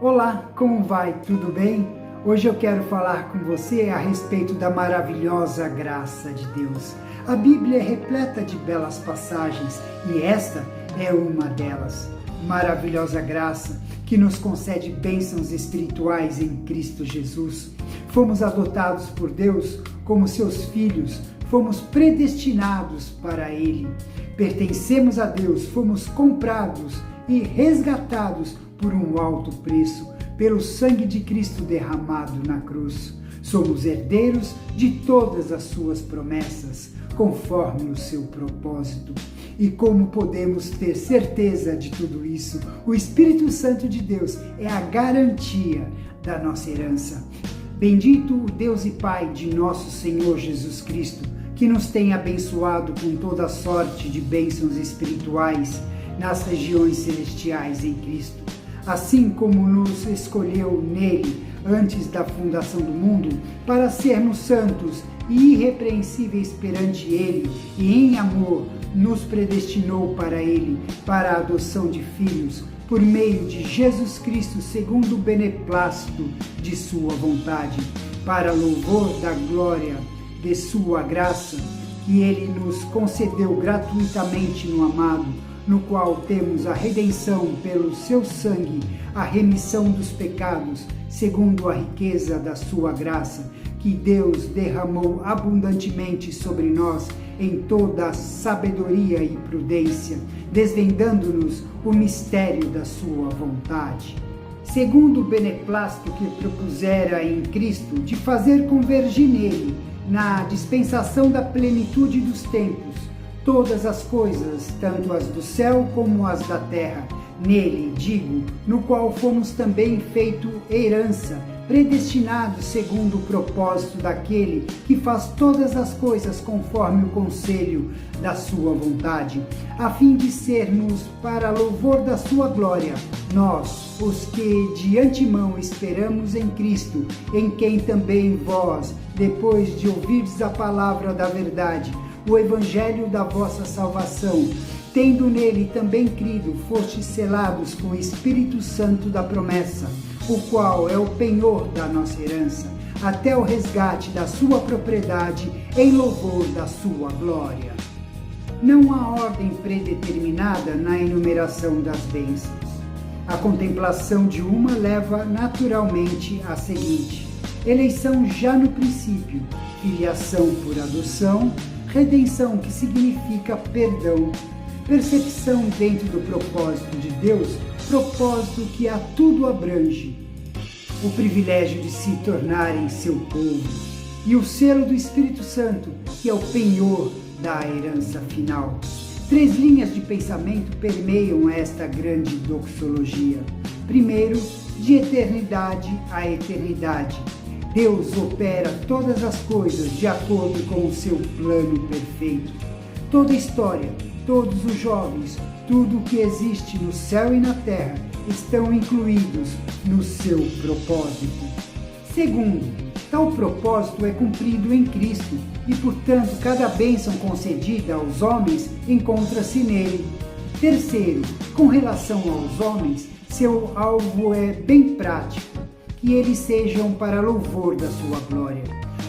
Olá, como vai? Tudo bem? Hoje eu quero falar com você a respeito da maravilhosa graça de Deus. A Bíblia é repleta de belas passagens e esta é uma delas. Maravilhosa graça que nos concede bênçãos espirituais em Cristo Jesus. Fomos adotados por Deus como seus filhos, fomos predestinados para Ele. Pertencemos a Deus, fomos comprados e resgatados por um alto preço, pelo sangue de Cristo derramado na cruz. Somos herdeiros de todas as suas promessas, conforme o seu propósito. E como podemos ter certeza de tudo isso? O Espírito Santo de Deus é a garantia da nossa herança. Bendito o Deus e Pai de nosso Senhor Jesus Cristo, que nos tem abençoado com toda sorte de bênçãos espirituais nas regiões celestiais em Cristo. Assim como nos escolheu nele antes da fundação do mundo, para sermos santos e irrepreensíveis perante ele, e em amor nos predestinou para ele, para a adoção de filhos, por meio de Jesus Cristo, segundo o beneplácito de sua vontade, para louvor da glória de sua graça, que ele nos concedeu gratuitamente no amado, no qual temos a redenção pelo seu sangue, a remissão dos pecados, segundo a riqueza da sua graça, que Deus derramou abundantemente sobre nós em toda a sabedoria e prudência, desvendando-nos o mistério da sua vontade. Segundo o beneplácito que propusera em Cristo, de fazer convergir nele, na dispensação da plenitude dos tempos, todas as coisas, tanto as do céu como as da terra, nele, digo, no qual fomos também feito herança, predestinados segundo o propósito daquele que faz todas as coisas conforme o conselho da sua vontade, a fim de sermos para louvor da sua glória, nós, os que de antemão esperamos em Cristo, em quem também vós, depois de ouvirdes a palavra da verdade, o evangelho da vossa salvação, tendo nele também crido, fostes selados com o Espírito Santo da promessa, o qual é o penhor da nossa herança, até o resgate da sua propriedade, em louvor da sua glória. Não há ordem predeterminada na enumeração das bênçãos. A contemplação de uma leva naturalmente à seguinte: eleição já no princípio, filiação por adoção, redenção, que significa perdão, percepção dentro do propósito de Deus, propósito que a tudo abrange, o privilégio de se tornarem seu povo, e o selo do Espírito Santo, que é o penhor da herança final. 3 linhas de pensamento permeiam esta grande doxologia. Primeiro, de eternidade a eternidade. Deus opera todas as coisas de acordo com o seu plano perfeito. Toda a história, todos os jovens, tudo o que existe no céu e na terra estão incluídos no seu propósito. Segundo, tal propósito é cumprido em Cristo e, portanto, cada bênção concedida aos homens encontra-se nele. Terceiro, com relação aos homens, seu alvo é bem prático, que eles sejam para louvor da sua glória.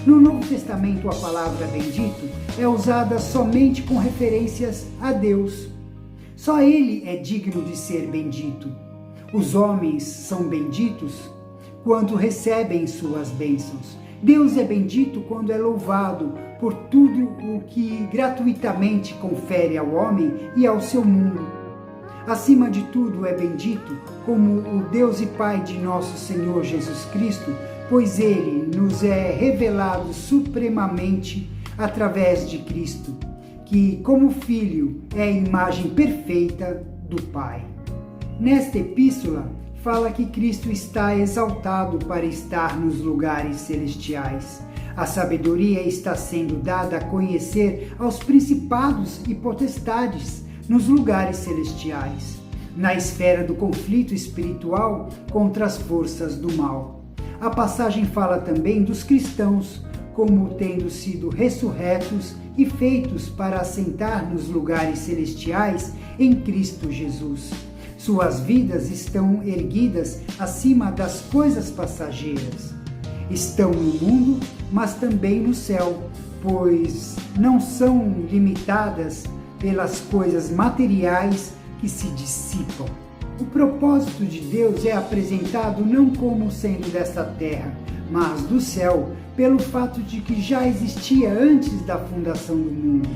No Novo Testamento, a palavra bendito é usada somente com referências a Deus. Só Ele é digno de ser bendito. Os homens são benditos quando recebem suas bênçãos. Deus é bendito quando é louvado por tudo o que gratuitamente confere ao homem e ao seu mundo. Acima de tudo é bendito como o Deus e Pai de nosso Senhor Jesus Cristo, pois Ele nos é revelado supremamente através de Cristo, que como Filho é a imagem perfeita do Pai. Nesta epístola, fala que Cristo está exaltado para estar nos lugares celestiais. A sabedoria está sendo dada a conhecer aos principados e potestades nos lugares celestiais, na esfera do conflito espiritual contra as forças do mal. A passagem fala também dos cristãos, como tendo sido ressurretos e feitos para assentar nos lugares celestiais em Cristo Jesus. Suas vidas estão erguidas acima das coisas passageiras. Estão no mundo, mas também no céu, pois não são limitadas pelas coisas materiais que se dissipam. O propósito de Deus é apresentado não como sendo desta terra, mas do céu, pelo fato de que já existia antes da fundação do mundo.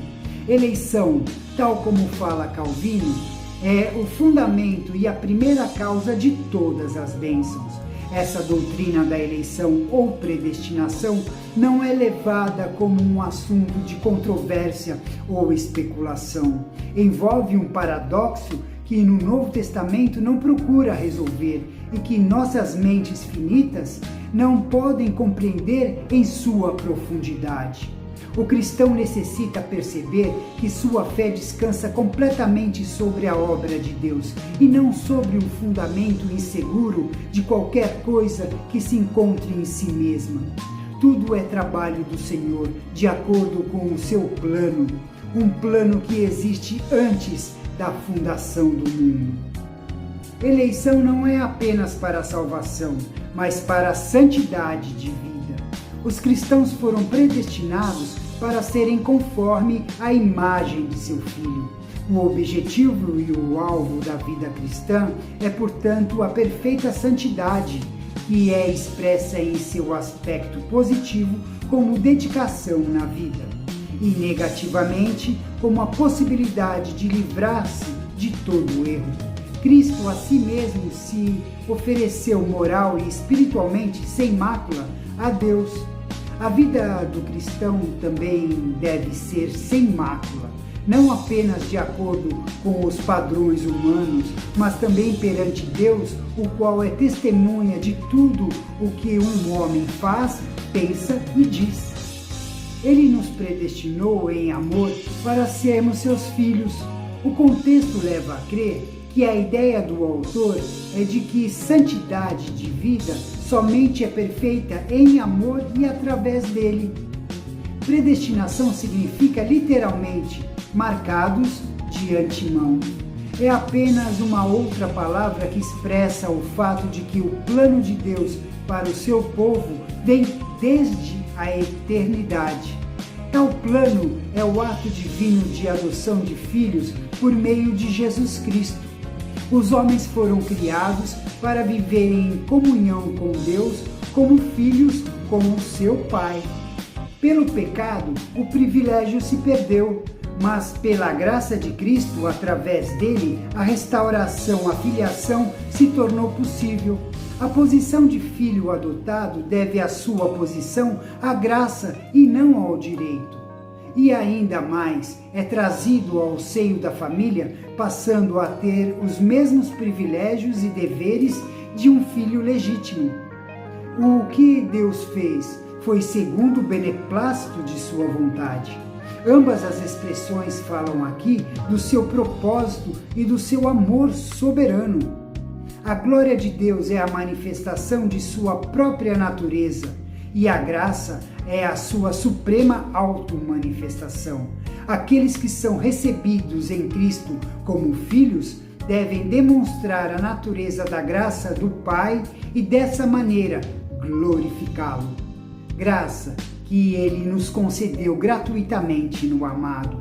Eleição, tal como fala Calvino, é o fundamento e a primeira causa de todas as bênçãos. Essa doutrina da eleição ou predestinação não é levada como um assunto de controvérsia ou especulação. Envolve um paradoxo que no Novo Testamento não procura resolver e que nossas mentes finitas não podem compreender em sua profundidade. O cristão necessita perceber que sua fé descansa completamente sobre a obra de Deus e não sobre um fundamento inseguro de qualquer coisa que se encontre em si mesma. Tudo é trabalho do Senhor, de acordo com o seu plano, um plano que existe antes da fundação do mundo. Eleição não é apenas para a salvação, mas para a santidade de vida. Os cristãos foram predestinados para serem conforme a imagem de seu Filho. O objetivo e o alvo da vida cristã é, portanto, a perfeita santidade, que é expressa em seu aspecto positivo como dedicação na vida, e negativamente como a possibilidade de livrar-se de todo erro. Cristo a si mesmo se ofereceu moral e espiritualmente sem mácula a Deus. A vida do cristão também deve ser sem mácula, não apenas de acordo com os padrões humanos, mas também perante Deus, o qual é testemunha de tudo o que um homem faz, pensa e diz. Ele nos predestinou em amor para sermos seus filhos. O contexto leva a crer que a ideia do autor é de que santidade de vida somente é perfeita em amor e através dele. Predestinação significa literalmente marcados de antemão. É apenas uma outra palavra que expressa o fato de que o plano de Deus para o seu povo vem desde a eternidade. Tal plano é o ato divino de adoção de filhos por meio de Jesus Cristo. Os homens foram criados para viverem em comunhão com Deus como filhos com o seu Pai. Pelo pecado, o privilégio se perdeu, mas pela graça de Cristo, através dele, a restauração, a filiação se tornou possível. A posição de filho adotado deve a sua posição à graça e não ao direito. E ainda mais, é trazido ao seio da família, passando a ter os mesmos privilégios e deveres de um filho legítimo. O que Deus fez foi segundo o beneplácito de sua vontade. Ambas as expressões falam aqui do seu propósito e do seu amor soberano. A glória de Deus é a manifestação de sua própria natureza e a graça é a sua suprema auto-manifestação. Aqueles que são recebidos em Cristo como filhos devem demonstrar a natureza da graça do Pai e dessa maneira glorificá-lo. Graça que Ele nos concedeu gratuitamente no amado.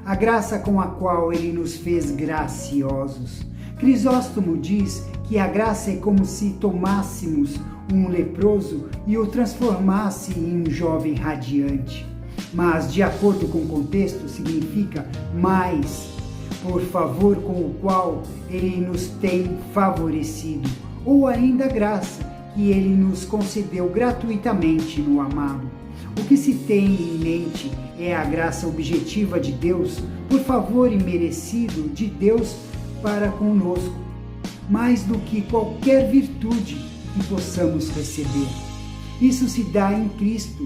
A graça com a qual Ele nos fez graciosos. Crisóstomo diz que a graça é como se tomássemos um leproso e o transformasse em um jovem radiante. Mas, de acordo com o contexto, significa mais, por favor com o qual Ele nos tem favorecido, ou ainda graça que Ele nos concedeu gratuitamente no amado. O que se tem em mente é a graça objetiva de Deus, por favor imerecido de Deus para conosco, mais do que qualquer virtude que possamos receber. Isso se dá em Cristo,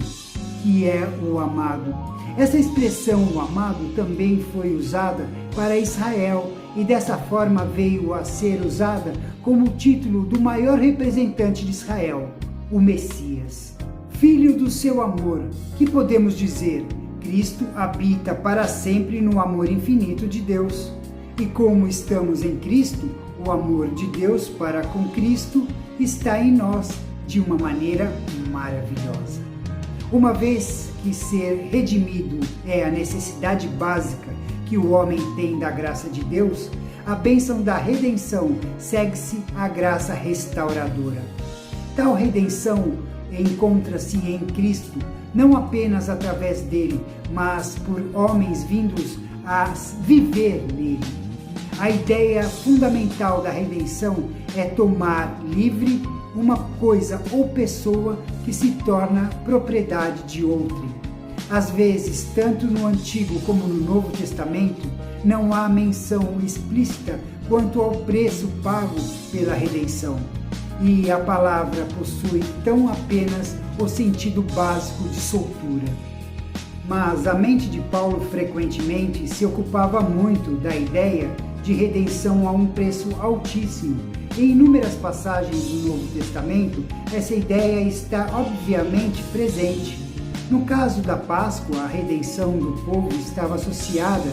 que é o amado. Essa expressão, o amado, também foi usada para Israel e dessa forma veio a ser usada como título do maior representante de Israel, o Messias. Filho do seu amor, que podemos dizer? Cristo habita para sempre no amor infinito de Deus. E como estamos em Cristo, o o amor de Deus para com Cristo está em nós de uma maneira maravilhosa. Uma vez que ser redimido é a necessidade básica que o homem tem da graça de Deus, a bênção da redenção segue-se à graça restauradora. Tal redenção encontra-se em Cristo, não apenas através dele, mas por homens vindos a viver nele. A ideia fundamental da redenção é tomar livre uma coisa ou pessoa que se torna propriedade de outrem. Às vezes, tanto no Antigo como no Novo Testamento, não há menção explícita quanto ao preço pago pela redenção. E a palavra possui tão apenas o sentido básico de soltura. Mas a mente de Paulo frequentemente se ocupava muito da ideia de redenção a um preço altíssimo. Em inúmeras passagens do Novo Testamento, essa ideia está obviamente presente. No caso da Páscoa, a redenção do povo estava associada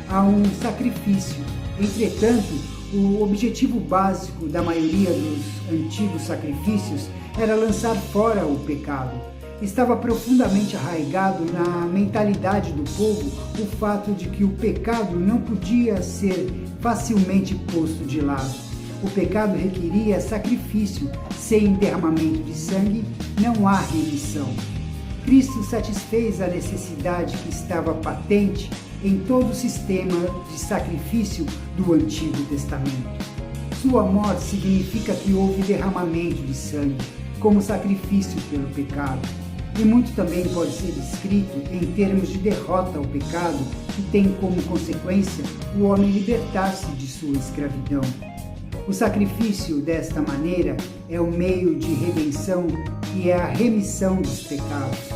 a um sacrifício. Entretanto, o objetivo básico da maioria dos antigos sacrifícios era lançar fora o pecado. Estava profundamente arraigado na mentalidade do povo o fato de que o pecado não podia ser facilmente posto de lado. O pecado requeria sacrifício. Sem derramamento de sangue, não há remissão. Cristo satisfez a necessidade que estava patente em todo o sistema de sacrifício do Antigo Testamento. Sua morte significa que houve derramamento de sangue, como sacrifício pelo pecado. E muito também pode ser descrito em termos de derrota ao pecado, que tem como consequência o homem libertar-se de sua escravidão. O sacrifício, desta maneira, é o meio de redenção e é a remissão dos pecados.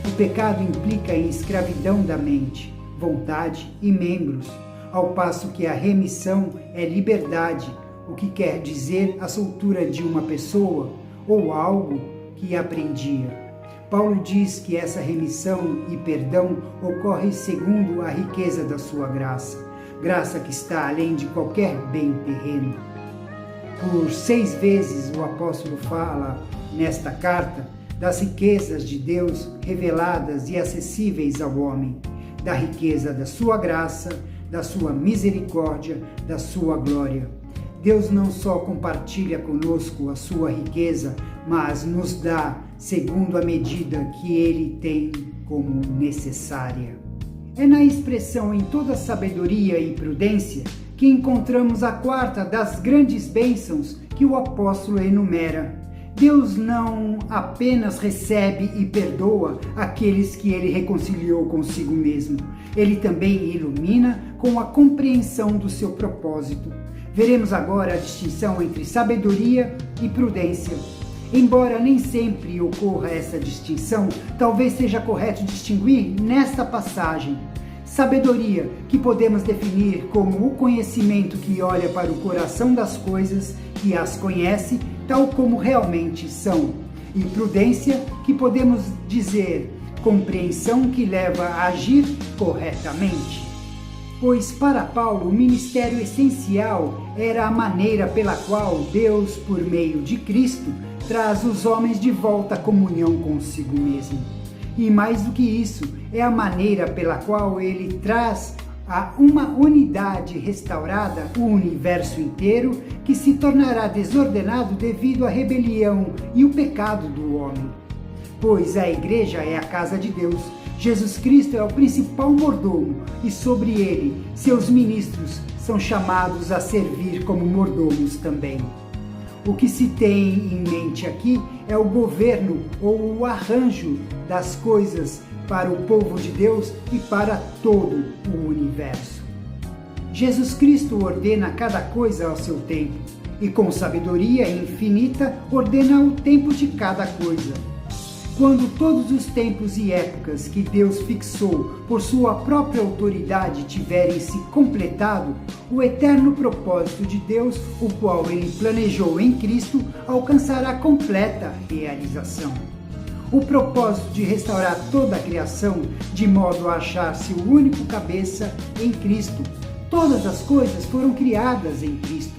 O pecado implica em escravidão da mente, vontade e membros, ao passo que a remissão é liberdade, o que quer dizer a soltura de uma pessoa ou algo que a prendia. Paulo diz que essa remissão e perdão ocorre segundo a riqueza da sua graça, graça que está além de qualquer bem terreno. Por 6 vezes o apóstolo fala nesta carta das riquezas de Deus reveladas e acessíveis ao homem, da riqueza da sua graça, da sua misericórdia, da sua glória. Deus não só compartilha conosco a sua riqueza, mas nos dá segundo a medida que Ele tem como necessária. É na expressão em toda sabedoria e prudência que encontramos a quarta das grandes bênçãos que o apóstolo enumera. Deus não apenas recebe e perdoa aqueles que Ele reconciliou consigo mesmo, Ele também ilumina com a compreensão do seu propósito. Veremos agora a distinção entre sabedoria e prudência. Embora nem sempre ocorra essa distinção, talvez seja correto distinguir nesta passagem. Sabedoria, que podemos definir como o conhecimento que olha para o coração das coisas e as conhece tal como realmente são. E prudência, que podemos dizer compreensão que leva a agir corretamente. Pois para Paulo o ministério essencial era a maneira pela qual Deus, por meio de Cristo, traz os homens de volta à comunhão consigo mesmo. E mais do que isso, é a maneira pela qual ele traz a uma unidade restaurada o universo inteiro, que se tornará desordenado devido à rebelião e o pecado do homem. Pois a igreja é a casa de Deus. Jesus Cristo é o principal mordomo e sobre ele, seus ministros são chamados a servir como mordomos também. O que se tem em mente aqui é o governo ou o arranjo das coisas para o povo de Deus e para todo o universo. Jesus Cristo ordena cada coisa ao seu tempo e com sabedoria infinita ordena o tempo de cada coisa. Quando todos os tempos e épocas que Deus fixou por sua própria autoridade tiverem se completado, o eterno propósito de Deus, o qual Ele planejou em Cristo, alcançará completa realização. O propósito de restaurar toda a criação, de modo a achar-se o único cabeça em Cristo. Todas as coisas foram criadas em Cristo.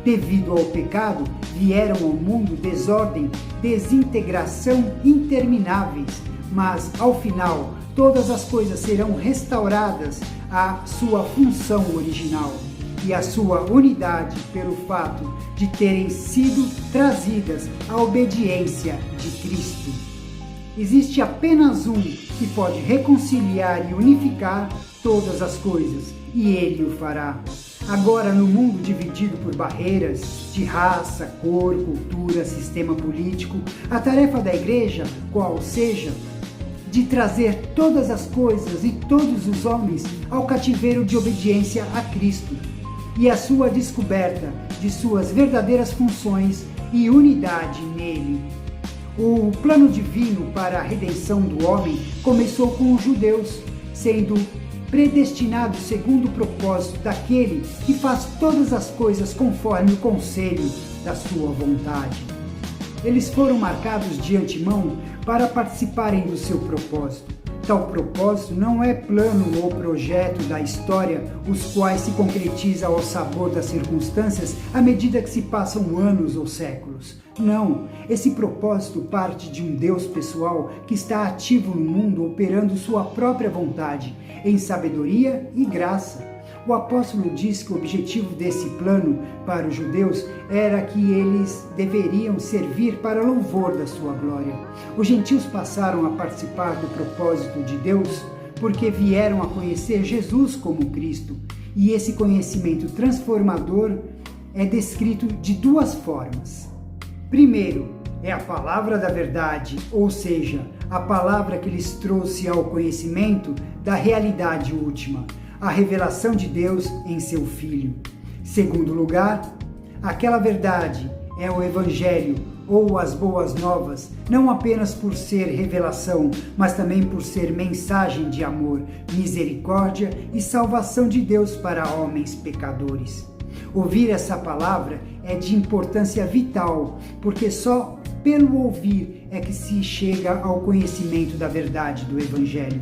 Devido ao pecado, vieram ao mundo desordem, desintegração intermináveis, mas ao final todas as coisas serão restauradas à sua função original e à sua unidade pelo fato de terem sido trazidas à obediência de Cristo. Existe apenas um que pode reconciliar e unificar todas as coisas, e Ele o fará. Agora, no mundo dividido por barreiras de raça, cor, cultura, sistema político, a tarefa da igreja, qual seja, de trazer todas as coisas e todos os homens ao cativeiro de obediência a Cristo e a sua descoberta de suas verdadeiras funções e unidade nele. O plano divino para a redenção do homem começou com os judeus, sendo predestinado segundo o propósito daquele que faz todas as coisas conforme o conselho da sua vontade. Eles foram marcados de antemão para participarem do seu propósito. Tal propósito não é plano ou projeto da história, os quais se concretizam ao sabor das circunstâncias à medida que se passam anos ou séculos. Não, esse propósito parte de um Deus pessoal que está ativo no mundo operando sua própria vontade, em sabedoria e graça. O apóstolo diz que o objetivo desse plano para os judeus era que eles deveriam servir para louvor da sua glória. Os gentios passaram a participar do propósito de Deus porque vieram a conhecer Jesus como Cristo, e esse conhecimento transformador é descrito de duas formas. Primeiro, é a palavra da verdade, ou seja, a palavra que lhes trouxe ao conhecimento da realidade última, a revelação de Deus em seu Filho. Segundo lugar, aquela verdade é o Evangelho ou as boas novas, não apenas por ser revelação, mas também por ser mensagem de amor, misericórdia e salvação de Deus para homens pecadores. Ouvir essa palavra é de importância vital, porque só pelo ouvir é que se chega ao conhecimento da verdade do Evangelho.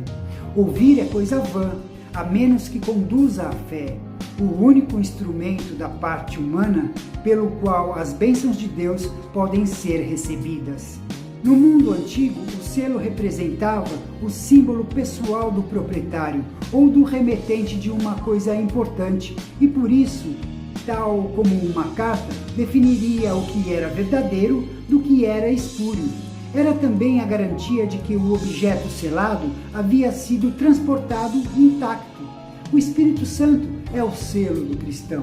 Ouvir é coisa vã, a menos que conduza à fé, o único instrumento da parte humana pelo qual as bênçãos de Deus podem ser recebidas. No mundo antigo, o selo representava o símbolo pessoal do proprietário ou do remetente de uma coisa importante, e por isso, tal como uma carta, definiria o que era verdadeiro do que era espúrio. Era também a garantia de que o objeto selado havia sido transportado intacto. O Espírito Santo é o selo do cristão.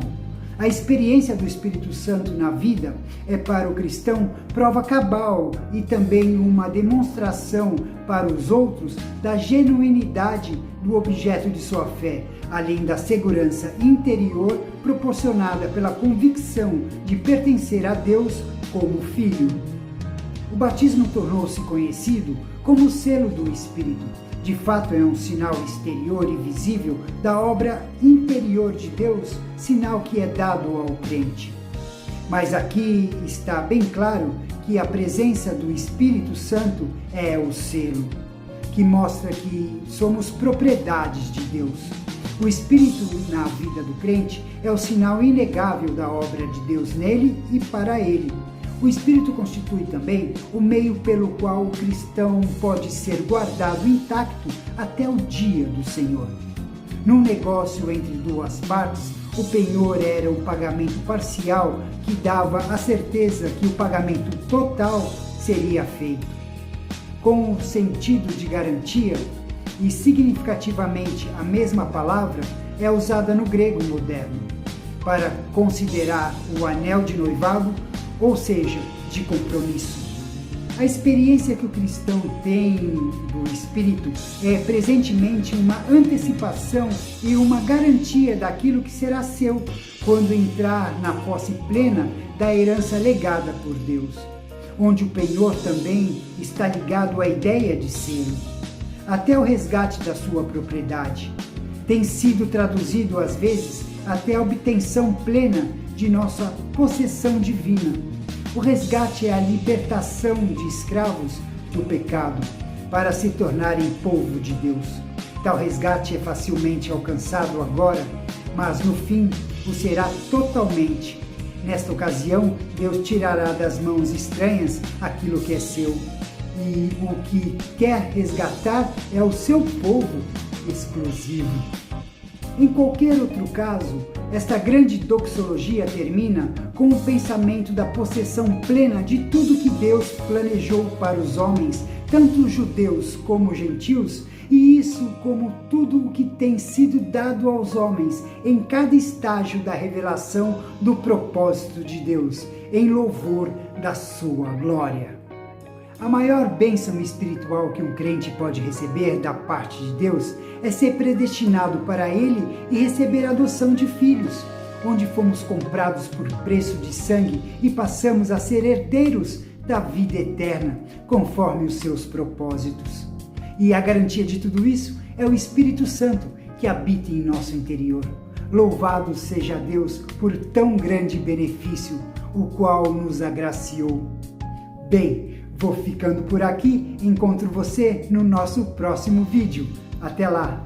A experiência do Espírito Santo na vida é para o cristão prova cabal e também uma demonstração para os outros da genuinidade do objeto de sua fé, além da segurança interior proporcionada pela convicção de pertencer a Deus como filho. O batismo tornou-se conhecido como o selo do Espírito. De fato, é um sinal exterior e visível da obra interior de Deus, sinal que é dado ao crente. Mas aqui está bem claro que a presença do Espírito Santo é o selo, que mostra que somos propriedades de Deus. O Espírito na vida do crente é o sinal inegável da obra de Deus nele e para ele. O Espírito constitui também o meio pelo qual o cristão pode ser guardado intacto até o dia do Senhor. Num negócio entre duas partes, o penhor era o pagamento parcial que dava a certeza que o pagamento total seria feito. Com o sentido de garantia, e significativamente a mesma palavra é usada no grego moderno, para considerar o anel de noivado, ou seja, de compromisso. A experiência que o cristão tem do Espírito é presentemente uma antecipação e uma garantia daquilo que será seu quando entrar na posse plena da herança legada por Deus, onde o penhor também está ligado à ideia de selo, até o resgate da sua propriedade. Tem sido traduzido às vezes até a obtenção plena de nossa possessão divina. O resgate é a libertação de escravos do pecado para se tornarem povo de Deus. Tal resgate é facilmente alcançado agora, mas no fim o será totalmente Nesta ocasião, Deus tirará das mãos estranhas aquilo que é seu. E o que quer resgatar é o seu povo exclusivo. Em qualquer outro caso, esta grande doxologia termina com o pensamento da possessão plena de tudo que Deus planejou para os homens, tanto os judeus como os gentios, e isso como tudo o que tem sido dado aos homens em cada estágio da revelação do propósito de Deus, em louvor da sua glória. A maior bênção espiritual que um crente pode receber da parte de Deus é ser predestinado para Ele e receber a adoção de filhos, onde fomos comprados por preço de sangue e passamos a ser herdeiros da vida eterna, conforme os seus propósitos. E a garantia de tudo isso é o Espírito Santo que habita em nosso interior. Louvado seja Deus por tão grande benefício, o qual nos agraciou. Bem, vou ficando por aqui, encontro você no nosso próximo vídeo. Até lá!